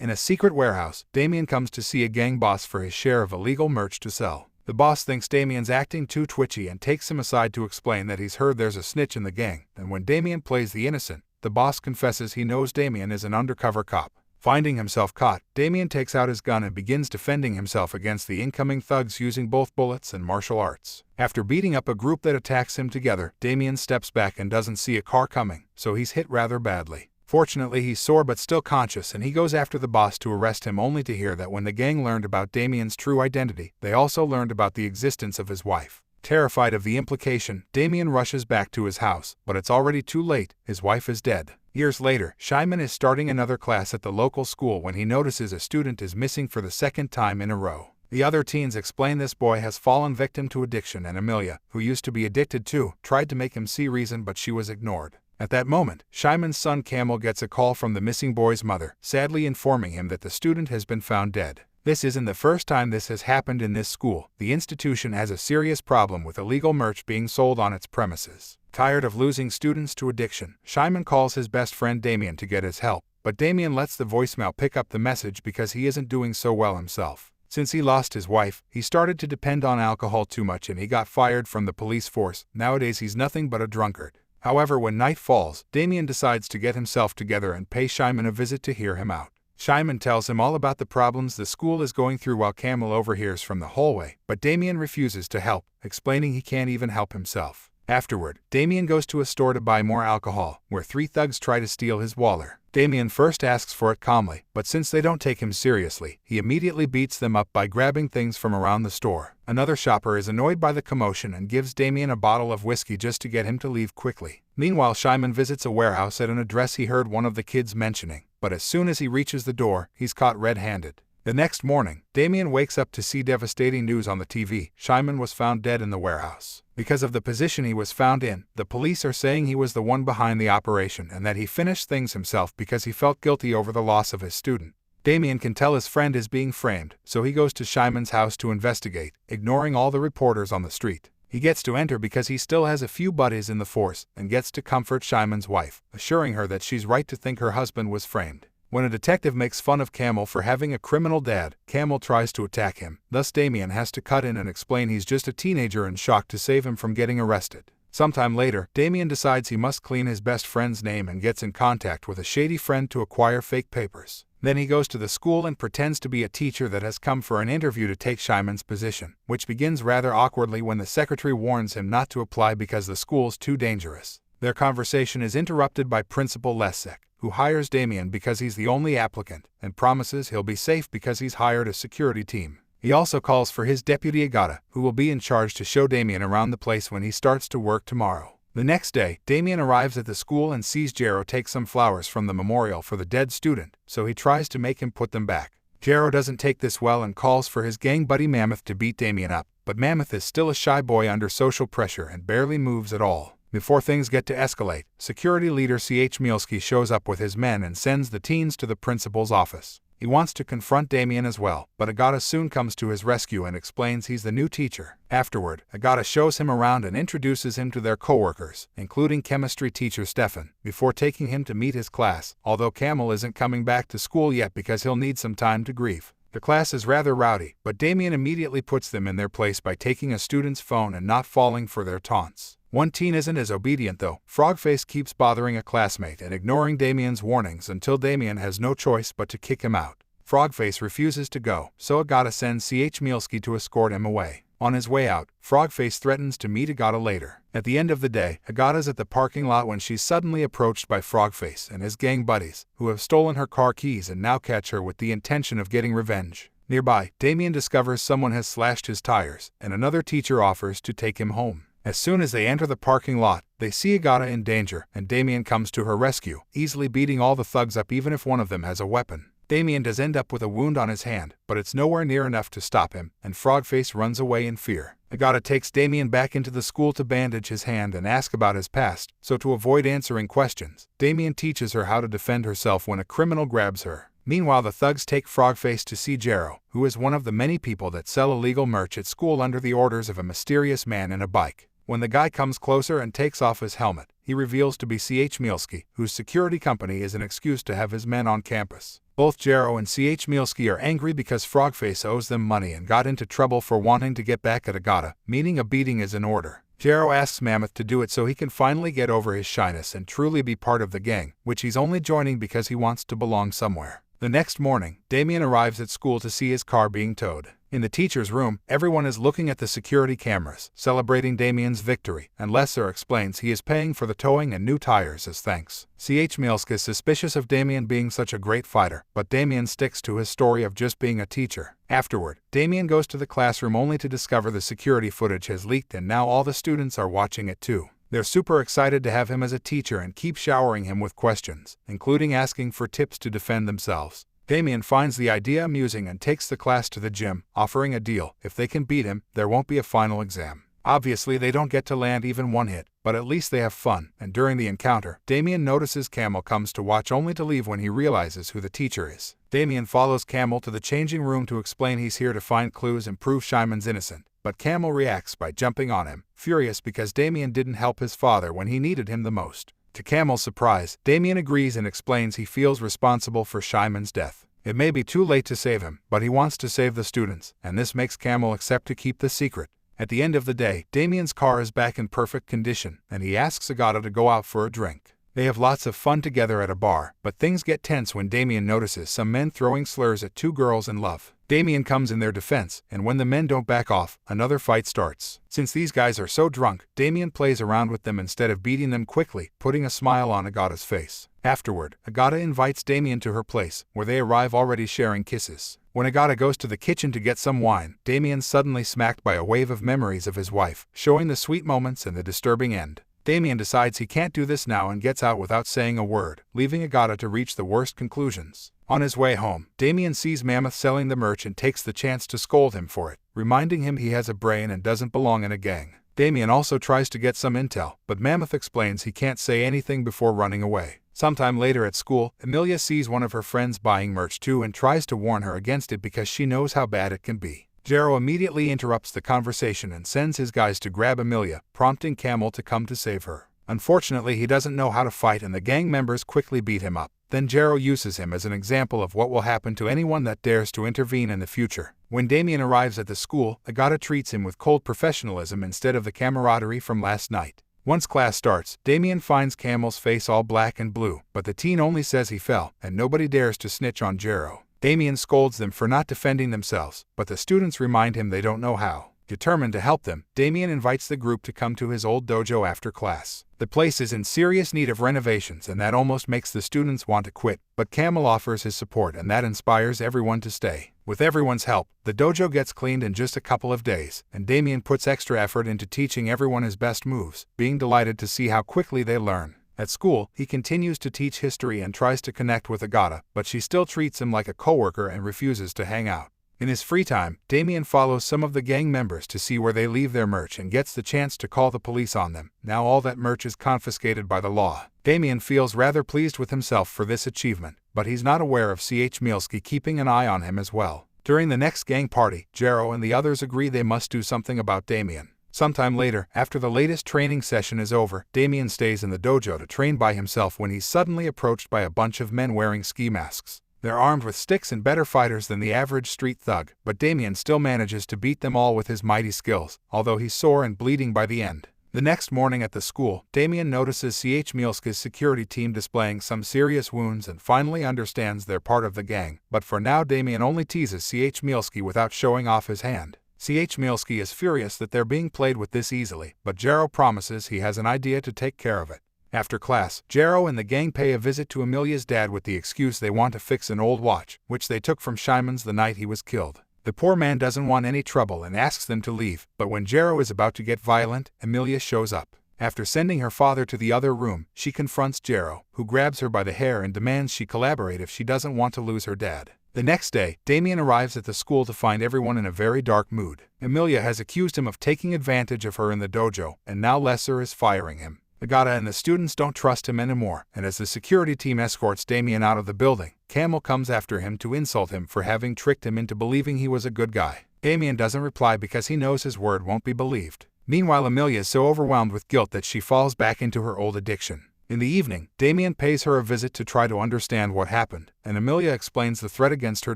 In a secret warehouse, Damien comes to see a gang boss for his share of illegal merch to sell. The boss thinks Damien's acting too twitchy and takes him aside to explain that he's heard there's a snitch in the gang, and when Damien plays the innocent, the boss confesses he knows Damien is an undercover cop. Finding himself caught, Damien takes out his gun and begins defending himself against the incoming thugs using both bullets and martial arts. After beating up a group that attacks him together, Damien steps back and doesn't see a car coming, so he's hit rather badly. Fortunately, he's sore but still conscious, and he goes after the boss to arrest him, only to hear that when the gang learned about Damien's true identity, they also learned about the existence of his wife. Terrified of the implication, Damien rushes back to his house, but it's already too late. His wife is dead. Years later, Shyman is starting another class at the local school when he notices a student is missing for the second time in a row. The other teens explain this boy has fallen victim to addiction, and Amelia, who used to be addicted too, tried to make him see reason, but she was ignored. At that moment, Shyman's son Camel gets a call from the missing boy's mother, sadly informing him that the student has been found dead. This isn't the first time this has happened in this school. The institution has a serious problem with illegal merch being sold on its premises. Tired of losing students to addiction, Shyman calls his best friend Damien to get his help, but Damien lets the voicemail pick up the message because he isn't doing so well himself. Since he lost his wife, he started to depend on alcohol too much and he got fired from the police force. Nowadays he's nothing but a drunkard. However, when night falls, Damien decides to get himself together and pay Shyman a visit to hear him out. Shyman tells him all about the problems the school is going through while Camel overhears from the hallway, but Damien refuses to help, explaining he can't even help himself. Afterward, Damien goes to a store to buy more alcohol, where three thugs try to steal his wallet. Damien first asks for it calmly, but since they don't take him seriously, he immediately beats them up by grabbing things from around the store. Another shopper is annoyed by the commotion and gives Damien a bottle of whiskey just to get him to leave quickly. Meanwhile, Shyman visits a warehouse at an address he heard one of the kids mentioning, but as soon as he reaches the door, he's caught red-handed. The next morning, Damien wakes up to see devastating news on the TV. Shyman was found dead in the warehouse. Because of the position he was found in, the police are saying he was the one behind the operation and that he finished things himself because he felt guilty over the loss of his student. Damien can tell his friend is being framed, so he goes to Shyman's house to investigate, ignoring all the reporters on the street. He gets to enter because he still has a few buddies in the force and gets to comfort Shyman's wife, assuring her that she's right to think her husband was framed. When a detective makes fun of Camel for having a criminal dad, Camel tries to attack him. Thus Damien has to cut in and explain he's just a teenager in shock to save him from getting arrested. Sometime later, Damien decides he must clean his best friend's name and gets in contact with a shady friend to acquire fake papers. Then he goes to the school and pretends to be a teacher that has come for an interview to take Shyman's position, which begins rather awkwardly when the secretary warns him not to apply because the school's too dangerous. Their conversation is interrupted by Principal L9ss0N, who hires Damien because he's the only applicant, and promises he'll be safe because he's hired a security team. He also calls for his deputy Agata, who will be in charge to show Damien around the place when he starts to work tomorrow. The next day, Damien arrives at the school and sees Jero take some flowers from the memorial for the dead student, so he tries to make him put them back. Jero doesn't take this well and calls for his gang buddy Mammoth to beat Damien up, but Mammoth is still a shy boy under social pressure and barely moves at all. Before things get to escalate, security leader mshorror shows up with his men and sends the teens to the principal's office. He wants to confront Damien as well, but Agata soon comes to his rescue and explains he's the new teacher. Afterward, Agata shows him around and introduces him to their coworkers, including chemistry teacher Stefan, before taking him to meet his class, although Camel isn't coming back to school yet because he'll need some time to grieve. The class is rather rowdy, but Damien immediately puts them in their place by taking a student's phone and not falling for their taunts. One teen isn't as obedient though. Frogface keeps bothering a classmate and ignoring Damien's warnings until Damien has no choice but to kick him out. Frogface refuses to go, so Agata sends mshorror to escort him away. On his way out, Frogface threatens to meet Agata later. At the end of the day, Agata's at the parking lot when she's suddenly approached by Frogface and his gang buddies, who have stolen her car keys and now catch her with the intention of getting revenge. Nearby, Damien discovers someone has slashed his tires, and another teacher offers to take him home. As soon as they enter the parking lot, they see Agata in danger, and Damien comes to her rescue, easily beating all the thugs up even if one of them has a weapon. Damien does end up with a wound on his hand, but it's nowhere near enough to stop him, and Frogface runs away in fear. Agata takes Damien back into the school to bandage his hand and ask about his past, so to avoid answering questions, Damien teaches her how to defend herself when a criminal grabs her. Meanwhile, the thugs take Frogface to see Jero, who is one of the many people that sell illegal merch at school under the orders of a mysterious man in a bike. When the guy comes closer and takes off his helmet, he reveals to be mshorror, whose security company is an excuse to have his men on campus. Both Jero and mshorror are angry because Frogface owes them money and got into trouble for wanting to get back at Agata, meaning a beating is in order. Jero asks Mammoth to do it so he can finally get over his shyness and truly be part of the gang, which he's only joining because he wants to belong somewhere. The next morning, Damien arrives at school to see his car being towed. In the teacher's room, everyone is looking at the security cameras, celebrating Damien's victory, and L9ss0N explains he is paying for the towing and new tires as thanks. mshorror is suspicious of Damien being such a great fighter, but Damien sticks to his story of just being a teacher. Afterward, Damien goes to the classroom only to discover the security footage has leaked and now all the students are watching it too. They're super excited to have him as a teacher and keep showering him with questions, including asking for tips to defend themselves. Damien finds the idea amusing and takes the class to the gym, offering a deal. If they can beat him, there won't be a final exam. Obviously, they don't get to land even one hit, but at least they have fun, and during the encounter, Damien notices Camel comes to watch only to leave when he realizes who the teacher is. Damien follows Camel to the changing room to explain he's here to find clues and prove Shyman's innocent, but Camel reacts by jumping on him, furious because Damien didn't help his father when he needed him the most. To Camel's surprise, Damien agrees and explains he feels responsible for Shyman's death. It may be too late to save him, but he wants to save the students, and this makes Camel accept to keep the secret. At the end of the day, Damien's car is back in perfect condition, and he asks Agata to go out for a drink. They have lots of fun together at a bar, but things get tense when Damien notices some men throwing slurs at two girls in love. Damien comes in their defense, and when the men don't back off, another fight starts. Since these guys are so drunk, Damien plays around with them instead of beating them quickly, putting a smile on Agata's face. Afterward, Agata invites Damien to her place, where they arrive already sharing kisses. When Agata goes to the kitchen to get some wine, Damien's suddenly smacked by a wave of memories of his wife, showing the sweet moments and the disturbing end. Damien decides he can't do this now and gets out without saying a word, leaving Agata to reach the worst conclusions. On his way home, Damien sees Mammoth selling the merch and takes the chance to scold him for it, reminding him he has a brain and doesn't belong in a gang. Damien also tries to get some intel, but Mammoth explains he can't say anything before running away. Sometime later at school, Emilia sees one of her friends buying merch too and tries to warn her against it because she knows how bad it can be. Jero immediately interrupts the conversation and sends his guys to grab Emilia, prompting Camel to come to save her. Unfortunately, he doesn't know how to fight and the gang members quickly beat him up. Then Jero uses him as an example of what will happen to anyone that dares to intervene in the future. When Damien arrives at the school, Agata treats him with cold professionalism instead of the camaraderie from last night. Once class starts, Damien finds Camel's face all black and blue, but the teen only says he fell, and nobody dares to snitch on Jero. Damien scolds them for not defending themselves, but the students remind him they don't know how. Determined to help them, Damien invites the group to come to his old dojo after class. The place is in serious need of renovations and that almost makes the students want to quit, but Camel offers his support and that inspires everyone to stay. With everyone's help, the dojo gets cleaned in just a couple of days, and Damien puts extra effort into teaching everyone his best moves, being delighted to see how quickly they learn. At school, he continues to teach history and tries to connect with Agata, but she still treats him like a coworker and refuses to hang out. In his free time, Damien follows some of the gang members to see where they leave their merch and gets the chance to call the police on them. Now all that merch is confiscated by the law. Damien feels rather pleased with himself for this achievement, but he's not aware of mshorror keeping an eye on him as well. During the next gang party, Jero and the others agree they must do something about Damien. Sometime later, after the latest training session is over, Damien stays in the dojo to train by himself when he's suddenly approached by a bunch of men wearing ski masks. They're armed with sticks and better fighters than the average street thug, but Damien still manages to beat them all with his mighty skills, although he's sore and bleeding by the end. The next morning at the school, Damien notices mshorror's security team displaying some serious wounds and finally understands they're part of the gang, but for now Damien only teases mshorror without showing off his hand. mshorror is furious that they're being played with this easily, but Jero promises he has an idea to take care of it. After class, Jero and the gang pay a visit to Emilia's dad with the excuse they want to fix an old watch, which they took from Shyman's the night he was killed. The poor man doesn't want any trouble and asks them to leave, but when Jero is about to get violent, Emilia shows up. After sending her father to the other room, she confronts Jero, who grabs her by the hair and demands she collaborate if she doesn't want to lose her dad. The next day, Damien arrives at the school to find everyone in a very dark mood. Emilia has accused him of taking advantage of her in the dojo, and now L9ss0N is firing him. Agata and the students don't trust him anymore, and as the security team escorts Damien out of the building, Camel comes after him to insult him for having tricked him into believing he was a good guy. Damien doesn't reply because he knows his word won't be believed. Meanwhile, Amelia is so overwhelmed with guilt that she falls back into her old addiction. In the evening, Damien pays her a visit to try to understand what happened, and Amelia explains the threat against her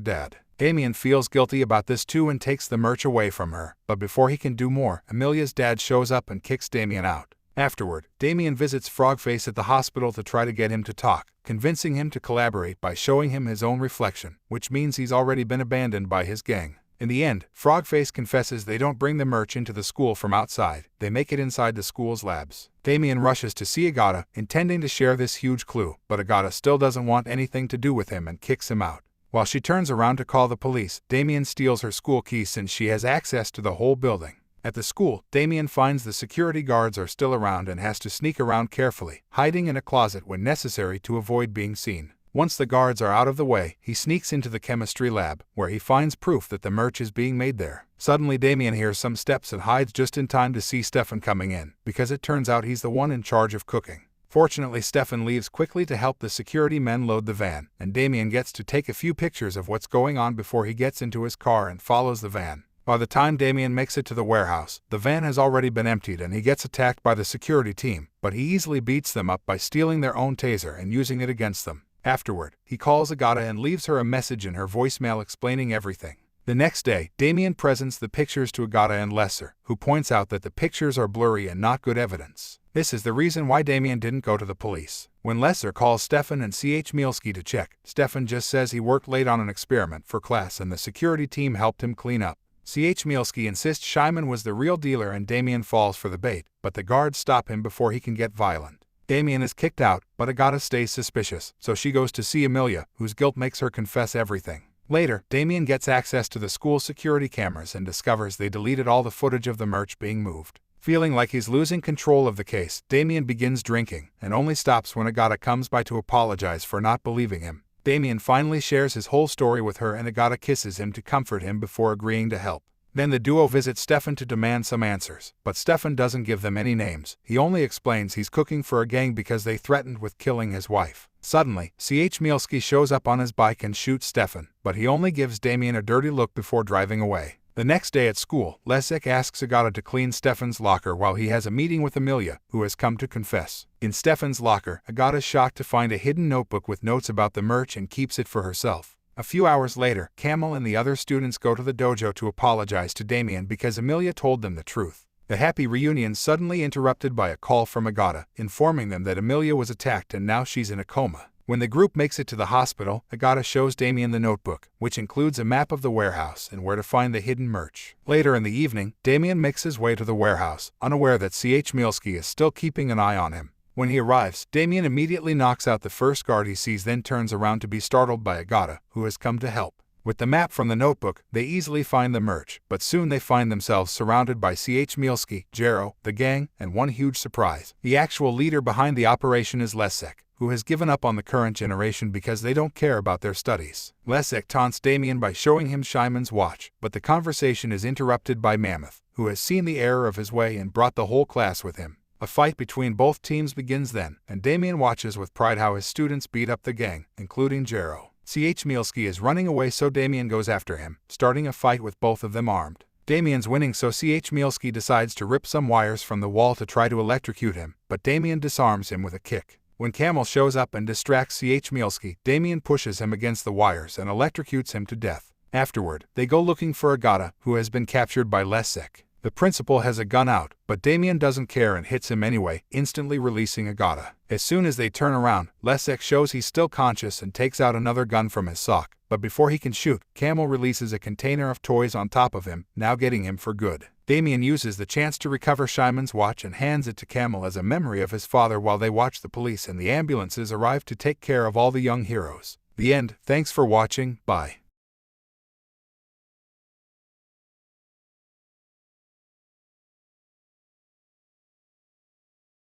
dad. Damien feels guilty about this too and takes the merch away from her, but before he can do more, Amelia's dad shows up and kicks Damien out. Afterward, Damien visits Frogface at the hospital to try to get him to talk, convincing him to collaborate by showing him his own reflection, which means he's already been abandoned by his gang. In the end, Frogface confesses they don't bring the merch into the school from outside, they make it inside the school's labs. Damien rushes to see Agata, intending to share this huge clue, but Agata still doesn't want anything to do with him and kicks him out. While she turns around to call the police, Damien steals her school keys since she has access to the whole building. At the school, Damien finds the security guards are still around and has to sneak around carefully, hiding in a closet when necessary to avoid being seen. Once the guards are out of the way, he sneaks into the chemistry lab, where he finds proof that the merch is being made there. Suddenly, Damien hears some steps and hides just in time to see Stefan coming in, because it turns out he's the one in charge of cooking. Fortunately, Stefan leaves quickly to help the security men load the van, and Damien gets to take a few pictures of what's going on before he gets into his car and follows the van. By the time Damien makes it to the warehouse, the van has already been emptied and he gets attacked by the security team, but he easily beats them up by stealing their own taser and using it against them. Afterward, he calls Agata and leaves her a message in her voicemail explaining everything. The next day, Damien presents the pictures to Agata and L9ss0N, who points out that the pictures are blurry and not good evidence. This is the reason why Damien didn't go to the police. When L9ss0N calls Stefan and mshorror to check, Stefan just says he worked late on an experiment for class and the security team helped him clean up. mshorror insists Simon was the real dealer and Damien falls for the bait, but the guards stop him before he can get violent. Damien is kicked out, but Agata stays suspicious, so she goes to see Amelia, whose guilt makes her confess everything. Later, Damien gets access to the school security cameras and discovers they deleted all the footage of the merch being moved. Feeling like he's losing control of the case, Damien begins drinking, and only stops when Agata comes by to apologize for not believing him. Damien finally shares his whole story with her and Agata kisses him to comfort him before agreeing to help. Then the duo visits Stefan to demand some answers, but Stefan doesn't give them any names. He only explains he's cooking for a gang because they threatened with killing his wife. Suddenly, mshorror shows up on his bike and shoots Stefan, but he only gives Damien a dirty look before driving away. The next day at school, L9ss0N asks Agata to clean Stefan's locker while he has a meeting with Amelia, who has come to confess. In Stefan's locker, Agata is shocked to find a hidden notebook with notes about the merch and keeps it for herself. A few hours later, Camel and the other students go to the dojo to apologize to Damien because Amelia told them the truth. The happy reunion is suddenly interrupted by a call from Agata, informing them that Amelia was attacked and now she's in a coma. When the group makes it to the hospital, Agata shows Damien the notebook, which includes a map of the warehouse and where to find the hidden merch. Later in the evening, Damien makes his way to the warehouse, unaware that mshorror is still keeping an eye on him. When he arrives, Damien immediately knocks out the first guard he sees, then turns around to be startled by Agata, who has come to help. With the map from the notebook, they easily find the merch, but soon they find themselves surrounded by mshorror, Jero, the gang, and one huge surprise. The actual leader behind the operation is L9ss0N, who has given up on the current generation because they don't care about their studies. L9ss0N taunts Damien by showing him Simon's watch, but the conversation is interrupted by Mammoth, who has seen the error of his way and brought the whole class with him. A fight between both teams begins then, and Damien watches with pride how his students beat up the gang, including Jero. mshorror is running away, so Damien goes after him, starting a fight with both of them armed. Damien's winning, so mshorror decides to rip some wires from the wall to try to electrocute him, but Damien disarms him with a kick. When Camel shows up and distracts mshorror, Damien pushes him against the wires and electrocutes him to death. Afterward, they go looking for Agata, who has been captured by L9ss0N. The principal has a gun out, but Damien doesn't care and hits him anyway, instantly releasing Agata. As soon as they turn around, L9ss0N shows he's still conscious and takes out another gun from his sock, but before he can shoot, Camel releases a container of toys on top of him, now getting him for good. Damien uses the chance to recover Simon's watch and hands it to Camel as a memory of his father while they watch the police and the ambulances arrive to take care of all the young heroes. The end. Thanks for watching. Bye.